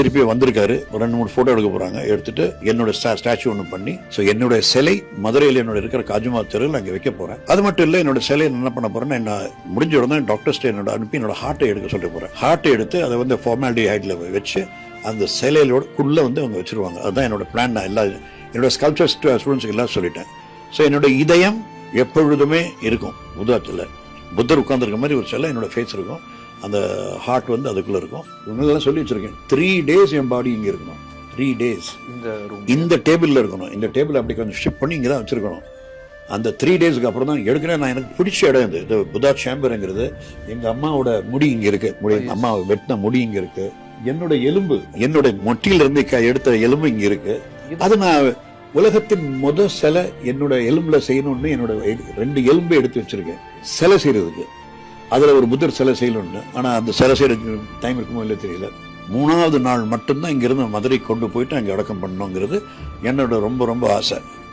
திருப்பி வந்திருக்காரு. ஒரு 2-3 போட்டோ எடுக்க போறாங்க. எடுத்துட்டு என்னோட ஸ்டாச்சு ஒன்று பண்ணி, ஸோ என்னோட சிலை மதுரையில் என்னோட இருக்கிற காஜுமா தெருவில் அங்கே வைக்க போறேன். அது மட்டும் இல்லை, என்னோட சிலையை என்ன பண்ண போறேன்னா, என்ன முடிஞ்ச உடனே டாக்டர்ஸ்ட் என்னோட அனுப்பி என்னோட ஹார்ட்டை எடுக்க சொல்ல போறேன். ஹார்ட்டை எடுத்து அதை வந்து ஃபார்மாலிட்டி ஹைட்ல வச்சு அந்த சிலையிலோட வந்து அவங்க வச்சிருவாங்க. அதுதான் என்னோட பிளான். நான் எல்லா என்னோட ஸ்கல்ப்சர் ஸ்டூடெண்ட்ஸுக்கு எல்லாம் சொல்லிட்டேன். ஸோ என்னோட இதயம் எப்பொழுதுமே இருக்கும் புத்தகத்தில். புத்தர் உட்கார்ந்துருக்க மாதிரி ஒரு சிலை என்னோட ஃபேஸ் இருக்கும். அந்த ஹார்ட் வந்து அதுக்குள்ள இருக்கும். இவங்கெல்லாம் சொல்லி வச்சிருக்கேன். 3 days என் பாடி இங்கே இருக்கணும். 3 days இந்த டேபிளில் இருக்கணும். இந்த டேபிள் அப்படி கொஞ்சம் ஷிஃப்ட் பண்ணி இங்கே தான் வச்சிருக்கணும். அந்த 3 daysக்கு அப்புறம் தான் எடுக்கிறேன். நான் எனக்கு பிடிச்ச இடம் இது புத்தா சேம்பருங்கிறது. எங்கள் அம்மாவோட முடி இங்கே இருக்கு. அம்மா வெட்டின முடி இங்கே இருக்கு. என்னோட எலும்பு, என்னோட மொட்டியிலிருந்து எடுத்த எலும்பு இங்கே இருக்கு. அது நான் உலகத்தின் முதல் சிலை என்னோட எலும்புல செய்யணும்னு என்னோட 2 எலும்பு எடுத்து வச்சிருக்கேன் சிலை செய்யறதுக்கு. அதுல ஒரு புத்தர் சிலை செய்யணும்னு. ஆனா அந்த சிலை செய்யறதுக்கு டைம் இருக்குமோ இல்லை தெரியல. 3வது நாள் மட்டும்தான் இங்கிருந்து மதுரை கொண்டு போயிட்டு அங்கே அடக்கம் பண்ணணுங்கிறது என்னோட ரொம்ப ரொம்ப ஆசை.